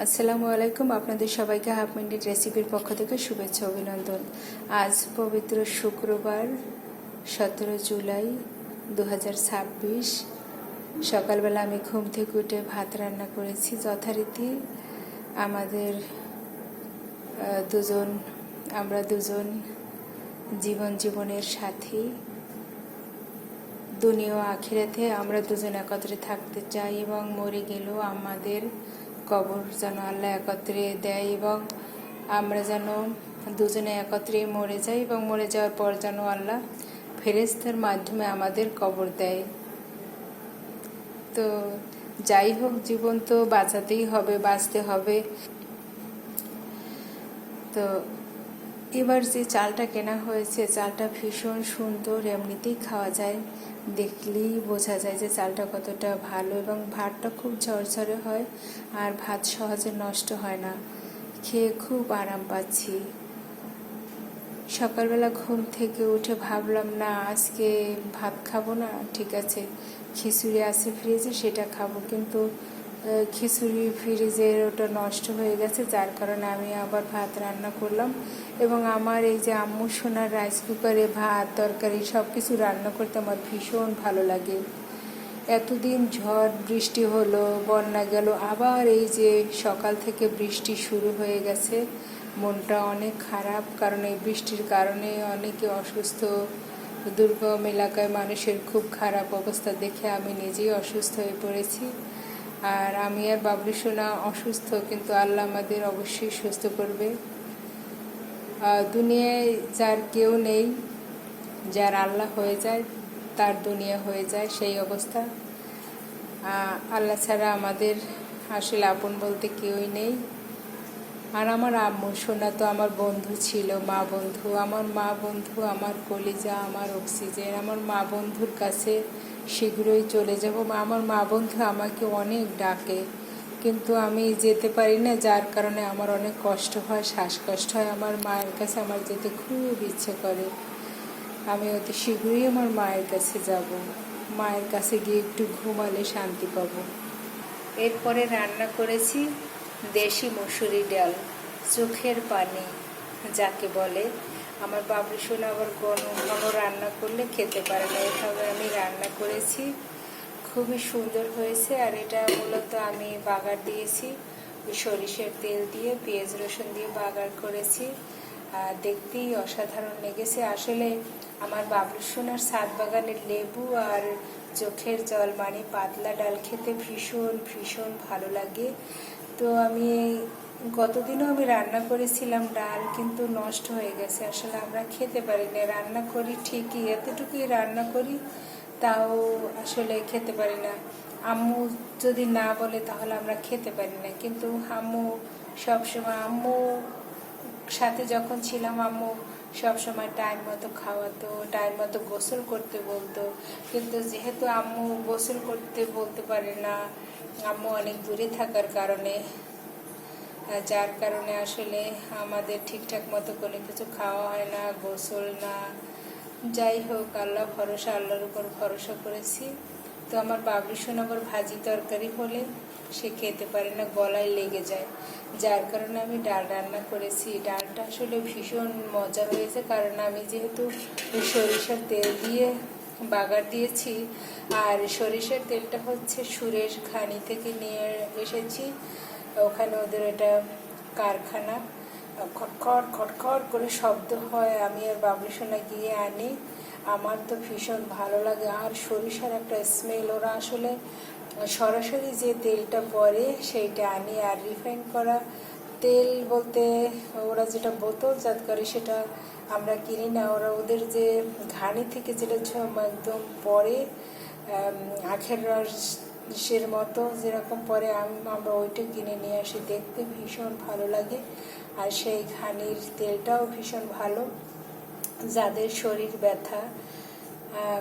আসসালামু আলাইকুম। আপনাদের সবাইকে হাফ মিনিট রেসিপির পক্ষ থেকে শুভেচ্ছা অভিনন্দন। আজ পবিত্র শুক্রবার 17 জুলাই 2026। সকালবেলা আমি ঘুম থেকে উঠে ভাত রান্না করেছি। যথারীতি আমাদের আমরা দুজন জীবনের সাথী। দুনিয়া ও আখিরাতে আমরা দুজন একত্রে থাকতে চাই এবং মরে গেলেও আমাদের কবর যেন আল্লাহ একত্রে দেয় এবং আমরা যেন দুজনে একত্রে মরে যাই এবং মরে যাওয়ার পর যেন আল্লাহ ফেরেশতার মাধ্যমে আমাদের কবর দেয়। তো যাই হোক, জীবন তো বাঁচাতেই হবে, বাঁচতে হবে। তো এবার যে চালটা কেনা হয়েছে, চালটা ভীষণ সুন্দর, এমনিতেই খাওয়া যায়, দেখলেই বোঝা যায় যে চালটা কতটা ভালো এবং ভাতটা খুব ঝরঝরে হয় আর ভাত সহজে নষ্ট হয় না। খেয়ে খুব আরাম পাচ্ছি। সকালবেলা ঘুম থেকে উঠে ভাবলাম না, আজকে ভাত খাবো না, ঠিক আছে খিচুড়ি আছে ফ্রিজে সেটা খাবো, কিন্তু খিচুড়ি ফ্রিজের ওটা নষ্ট হয়ে গেছে, যার কারণে আমি আবার ভাত রান্না করলাম। এবং আমার এই যে আম্মু সোনার রাইস কুকারে ভাত তরকারি সব কিছু রান্না করতে আমার ভীষণ ভালো লাগে। এতদিন ঝড় বৃষ্টি হলো, বন্যা গেল, আবার এই যে সকাল থেকে বৃষ্টি শুরু হয়ে গেছে। মনটা অনেক খারাপ, কারণ এই বৃষ্টির কারণে অনেকে অসুস্থ, দুর্গম এলাকায় মানুষের খুব খারাপ অবস্থা দেখে আমি নিজেই অসুস্থ হয়ে পড়েছি। আর আমি আর বাবলু সোনা অসুস্থ, কিন্তু আল্লাহ আমাদের অবশ্যই সুস্থ করবে। দুনিয়ায় যার কেউ নেই, যার আল্লাহ হয়ে যায় তার দুনিয়া হয়ে যায়, সেই অবস্থা। আল্লাহ ছাড়া আমাদের আসলে আপন বলতে কেউই নেই। আর আমার আম্মু সোনা তো আমার বন্ধু ছিল, মা বন্ধু, আমার কলিজা, আমার অক্সিজেন। আমার মা বন্ধুর কাছে শীঘ্রই চলে যাব। আমার মা বন্ধু আমাকে অনেক ডাকে, কিন্তু আমি যেতে পারি না, যার কারণে আমার অনেক কষ্ট হয়, শ্বাসকষ্ট হয়। আমার মায়ের কাছে আমার যেতে খুব ইচ্ছে করে। আমি অতি শীঘ্রই আমার মায়ের কাছে যাব। মায়ের কাছে গিয়ে একটু ঘুমালে শান্তি পাবো। এরপরে রান্না করেছি দেশি মসুরি ডাল, চোখের পানি যাকে বলে। আমার বাবলু সোনা আবার ঘন ঘন রান্না করলে খেতে পারে না, এভাবে আমি রান্না করেছি। খুবই সুন্দর হয়েছে। আর এটা মূলত আমি বাগার দিয়েছি, সরিষার তেল দিয়ে, পেঁয়াজ রসুন দিয়ে বাগার করেছি। দেখতেই অসাধারণ লেগেছে। আসলে আমার বাবলু সোনার ছাদ বাগানের লেবু আর চোখের জল মানে পাতলা ডাল খেতে ভীষণ ভীষণ ভালো লাগে। তো আমি গতদিনও আমি রান্না করেছিলাম ডাল, কিন্তু নষ্ট হয়ে গেছে। আসলে আমরা খেতে পারি না, রান্না করি ঠিকই, এতটুকুই রান্না করি, তাও আসলে খেতে পারি না। আম্মু যদি না বলে তাহলে আমরা খেতে পারি না, কিন্তু আম্মু সবসময়, আম্মু সাথে যখন ছিলাম আম্মু সবসময় টাইম মতো খাওয়াতো, টাইম মতো গোসল করতে বলতো। কিন্তু যেহেতু আম্মু গোসল করতে বলতে পারে না, আম্মু অনেক দূরে থাকার কারণে, যার কারণে আসলে আমাদের ঠিকঠাক মতো কোনো কিছু খাওয়া হয় না, গোসল না। যাই হোক, আল্লাহ ভরসা, আল্লাহর উপর ভরসা করেছি। তো আমার বাবলু সোনা আবার ভাজি তরকারি হলে সে খেতে পারে না, গলায় লেগে যায়, যার কারণে আমি ডাল রান্না করেছি। ডালটা আসলে ভীষণ মজা হয়েছে, কারণ আমি যেহেতু সরিষার তেল দিয়ে বাগার দিয়েছি। আর সরিষার তেলটা হচ্ছে সুরেশ ঘানি থেকে নিয়ে এসেছি, ওখানে ওদের এটা কারখানা, খটখট খটখট করে শব্দ হয়, আমি আর বাবলু সোনা গিয়ে আনি। আমার তো ভীষণ ভালো লাগে। আর সরিষার একটা স্মেল, ওরা আসলে সরাসরি যে তেলটা পরে সেইটা আনি। আর রিফাইন করা তেল বলতে ওরা যেটা বোতলজাত করে সেটা আমরা কিনি না, ওরা ওদের যে ঘানি থেকে যেটা একদম পরে আখের রসের মতো যেরকম পরে আমরা ওইটা কিনে নিয়ে আসি। দেখতে ভীষণ ভালো লাগে। আর সেই ঘানির তেলটাও ভীষণ ভালো। যাদের শরীর ব্যথা,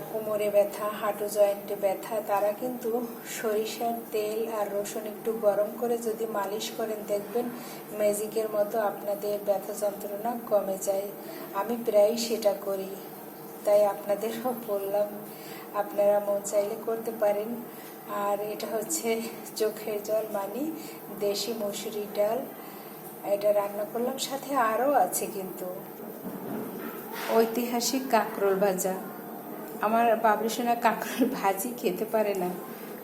কোমরে ব্যথা, হাঁটু জয়েন্টে ব্যথা, তারা কিন্তু সরিষার তেল আর রসুন একটু গরম করে যদি মালিশ করেন, দেখবেন ম্যাজিকের মতো আপনাদের ব্যথা যন্ত্রণা কমে যায়। আমি প্রায়ই সেটা করি, তাই আপনাদেরও বললাম, আপনারা মন চাইলে করতে পারেন। আর এটা হচ্ছে চোখের জল মানে দেশি মসুরি ডাল, এটা রান্না করলাম। সাথে আরও আছে কিন্তু ঐতিহাসিক কাঁকরোল ভাজা। আমার বাবরি সোনা কাঁকরোল ভাজি খেতে পারে না,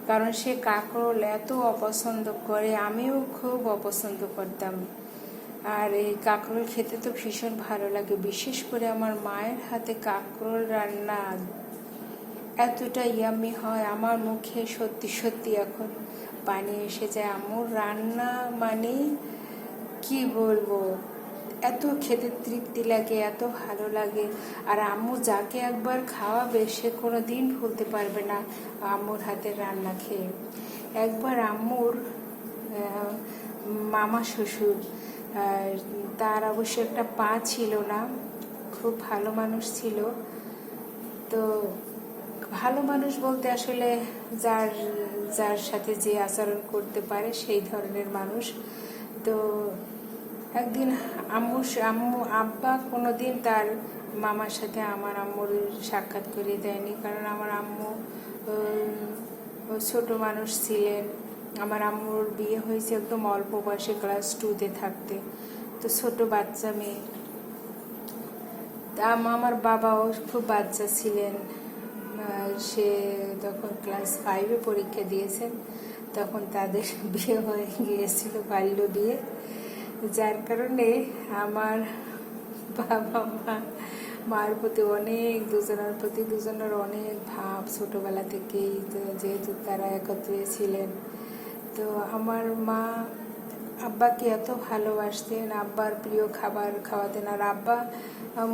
কারণ সে কাঁকরোল এত অপছন্দ করে, আমিও খুব অপছন্দ করতাম। আর এই কাঁকরোল খেতে তো ভীষণ ভালো লাগে, বিশেষ করে আমার মায়ের হাতে কাঁকরোল রান্না এতটা ইয়াম্মি হয়, আমার মুখে সত্যি সত্যি এখন পানি এসে যায়। আম্মুর রান্না মানে কি বলবো, এত খেতে তৃপ্তি লাগে, এত ভালো লাগে। আর আম্মু যাকে একবার খাওয়াবে সে কোনো দিন ভুলতে পারবে না আম্মুর হাতের রান্না খেয়ে। একবার আম্মুর মামা শ্বশুর, তার অবশ্য একটা পা ছিল না, খুব ভালো মানুষ ছিল। তো ভালো মানুষ বলতে আসলে যার যার সাথে যে আচরণ করতে পারে সেই ধরনের মানুষ। তো একদিন আব্বা কোনো দিন তার মামার সাথে আমার আম্মুর সাক্ষাৎ করে দেয়নি, কারণ আমার আম্মু ছোট মানুষ ছিলেন। আমার আম্মুর বিয়ে হয়েছে একদম অল্প বয়সে, ক্লাস 2-তে থাকতে, তো ছোট বাচ্চা মেয়ে। আমার বাবাও খুব বাচ্চা ছিলেন, সে তখন ক্লাস 5-এ পরীক্ষা দিয়েছেন, তখন তাদের বিয়ে হয়ে গিয়েছিল, বাল্য বিয়ে। যার কারণে আমার বাবা মার প্রতি অনেক, দুজনের অনেক ভাব ছোটোবেলা থেকেই, তো যেহেতু তারা একত্রে ছিলেন। তো আমার মা আব্বাকে এত ভালোবাসতেন, আব্বার প্রিয় খাবার খাওয়াতেন। আর আব্বা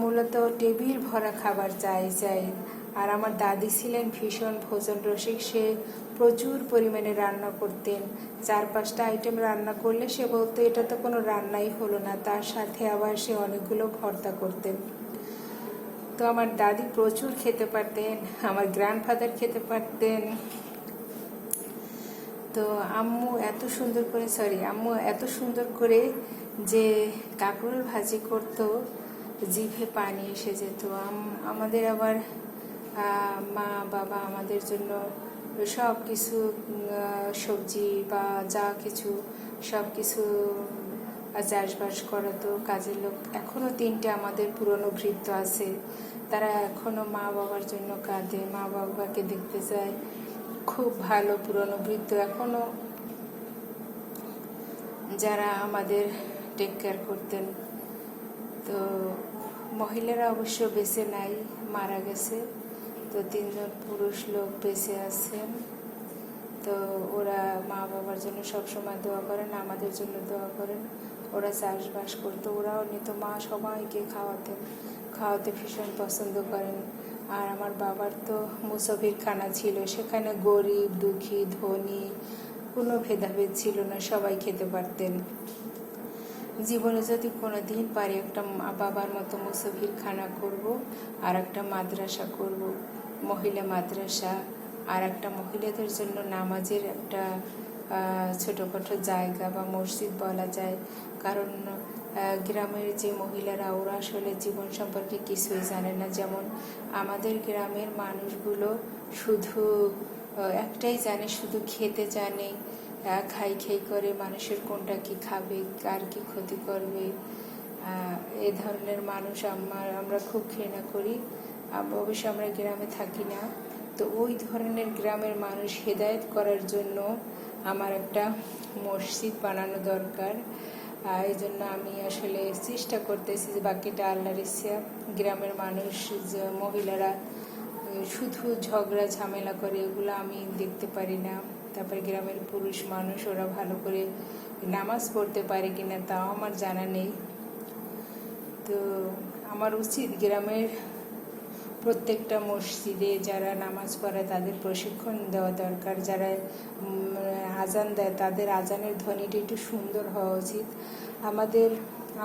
মূলত টেবিল ভরা খাবার চাই। আর আমার দাদি ছিলেন ভীষণ ভোজন রসিক, সে প্রচুর পরিমাণে রান্না করতেন। 4-5টা আইটেম রান্না করলে সে বলতো এটা তো কোনো রান্নাই হলো না, তার সাথে আবার সে অনেকগুলো ভর্তা করতেন। তো আমার দাদি প্রচুর খেতে পারতেন, আমার গ্র্যান্ডফাদার খেতে পারতেন। তো আম্মু এত সুন্দর করে যে কাঁকরোল ভাজি করতো, জিভে পানি এসে যেত। আমাদের আবার মা বাবা আমাদের জন্য সব কিছু সবজি বা যা কিছু সব কিছু চাষবাস করাতো, কাজের লোক। এখনও 3টে আমাদের পুরনো ভৃত্য আছে, তারা এখনও মা বাবার জন্য কাঁদে, মা বাবাকে দেখতে যায়। খুব ভালো পুরনো বৃদ্ধ এখনও, যারা আমাদের টেক কেয়ার করতেন। তো মহিলারা অবশ্য বেঁচে নাই, মারা গেছে। তো 3জন পুরুষ লোক বেঁচে আছেন। তো ওরা মা বাবার জন্য সবসময় দোয়া করেন, আমাদের জন্য দোয়া করেন। ওরা চাষবাস করতো, ওরাও নিত, মা সবাইকে খাওয়াতে ভীষণ পছন্দ করেন। আর আমার বাবার তো মুসাফির খানা ছিল, সেখানে গরিব দুঃখী ধনী কোনো ভেদাভেদ ছিল না, সবাই খেতে পারতেন। জীবনে যদি কোনো দিন পারি একটা বাবার মতো মুসাফির খানা করব, আর একটা মাদ্রাসা করব, মহিলা মাদ্রাসা, আর একটা মহিলাদের জন্য নামাজের একটা ছোটোখাটো জায়গা বা মসজিদ বলা যায়। কারণ গ্রামের যে মহিলারা, ওরা আসলে জীবন সম্পর্কে কিছুই জানে না। যেমন আমাদের গ্রামের মানুষগুলো শুধু একটাই জানে, শুধু খেতে জানে, খাই করে মানুষের কোনটা কি খাবে, কার কি ক্ষতি করবে, এ ধরনের মানুষ আমরা খুব ঘৃণা করি। অবশ্য আমরা গ্রামে থাকি না, তো ওই ধরনের গ্রামের মানুষ হেদায়েত করার জন্য আমার একটা মসজিদ বানানো দরকার। এই জন্য আমি আসলে চেষ্টা করতেছি যে বাকিটা আল্লাহর ইচ্ছা। গ্রামের মানুষ, মহিলারা শুধু ঝগড়া ঝামেলা করে, এগুলো আমি দেখতে পারি না। তারপরে গ্রামের পুরুষ মানুষ, ওরা ভালো করে নামাজ পড়তে পারে কিনা তাও আমার জানা নেই। তো আমার উচিত গ্রামের প্রত্যেকটা মসজিদে যারা নামাজ পড়ে তাদের প্রশিক্ষণ দেওয়া দরকার। যারা আজান দেয় তাদের আজানের ধ্বনিটা একটু সুন্দর হওয়া উচিত। আমাদের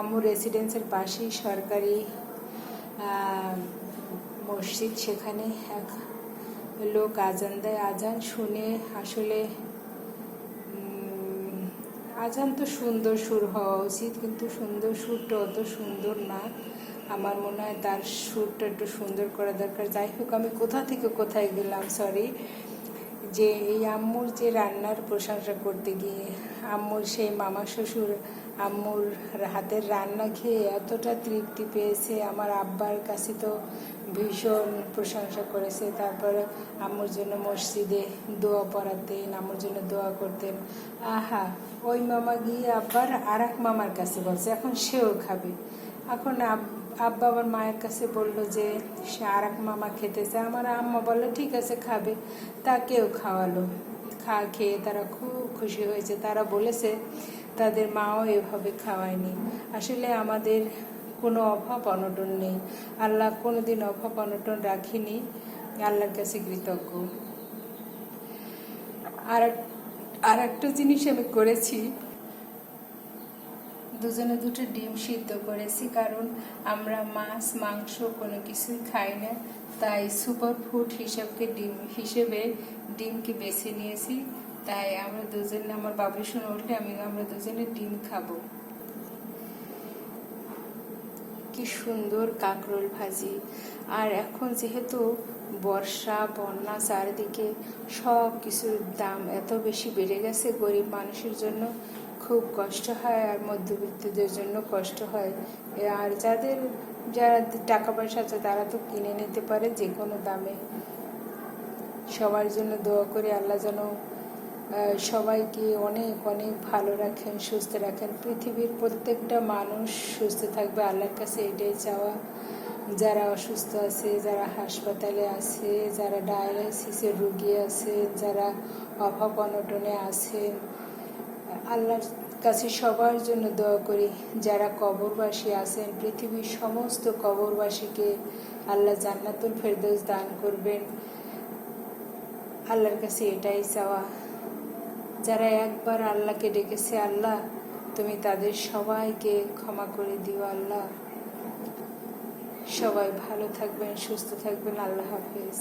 আম্মু রেসিডেন্সের পাশেই সরকারি মসজিদ, সেখানে এক লোক আজান দেয়। আজান শুনে আসলে আজান তো সুন্দর সুর হওয়া উচিত, কিন্তু সুন্দর সুরটা অত সুন্দর না। আমার মনে হয় তার সুরটা একটু সুন্দর করা দরকার। যাই হোক, আমি কোথা থেকে কোথায় গেলাম, সরি। যে এই আম্মুর যে রান্নার প্রশংসা করতে গিয়ে আম্মুর সেই মামা শ্বশুর আম্মুর হাতের রান্না খেয়ে এতটা তৃপ্তি পেয়েছে। আমার আব্বার কাছে তো ভীষণ প্রশংসা করেছে। তারপরে আম্মুর জন্য মসজিদে দোয়া পড়াতেন, আম্মুর জন্য দোয়া করতেন। আহা, ওই মামা গিয়ে আব্বার আর এক মামার কাছে বলছে এখন সেও খাবে। এখন আব্বা আমার মায়ের কাছে বলল যে সে আর এক মামা খেতে চায়। আমার আম্মা বললো ঠিক আছে খাবে, তাকেও খাওয়ালো। খেয়ে তারা খুব খুশি হয়েছে। তারা বলেছে তাদের মাও এভাবে খাওয়ায়নি। আসলে আমাদের কোনো অভাব অনটন নেই, আল্লাহ কোনোদিন অভাব অনটন রাখিনি। আল্লাহর কাছে কৃতজ্ঞ। আর একটা জিনিস আমি করেছি, দুজনে দুটো ডিম সিদ্ধ করেছি, কারণ আমরা মাছ মাংস কোনো কিছুই খাই না। তাই সুপার ফুড হিসেবে ডিমকে বেছে নিয়েছি। তাই আমরা দুজনে, আমার বাবু শুনে উঠলে আমরা দুজনে ডিম খাবো। কি সুন্দর কাঁকরোল ভাজি। আর এখন যেহেতু বর্ষা বন্যা চারিদিকে, সব কিছুর দাম এত বেশি বেড়ে গেছে, গরিব মানুষের জন্য খুব কষ্ট হয়, আর মধ্যবিত্তদের জন্য কষ্ট হয়। আর যারা টাকা পয়সা আছে তারা তো কিনে নিতে পারে যে কোনো দামে। সবার জন্য দোয়া করে আল্লাহ যেন সবাইকে অনেক অনেক ভালো রাখেন, সুস্থ রাখেন। পৃথিবীর প্রত্যেকটা মানুষ সুস্থ থাকবে, আল্লাহর কাছে এটাই চাওয়া। যারা অসুস্থ আছে, যারা হাসপাতালে আছে, যারা ডায়ালিসিসের রুগী আছে, যারা অভাব অনটনে আছেন, আল্লাহর কাছে সবার জন্য দোয়া করি। যারা কবরবাসী আছেন, পৃথিবীর সমস্ত কবরবাসীকে আল্লাহ জান্নাতুল ফেরদৌস দান করবেন। আল্লাহর কাছে এটাই চাওয়া। যারা একবার আল্লাহকে ডেকেছে, আল্লাহ তুমি তাদের সবাইকে ক্ষমা করে দিও। আল্লাহ সবাই ভালো থাকবেন, সুস্থ থাকবেন। আল্লাহ হাফেজ।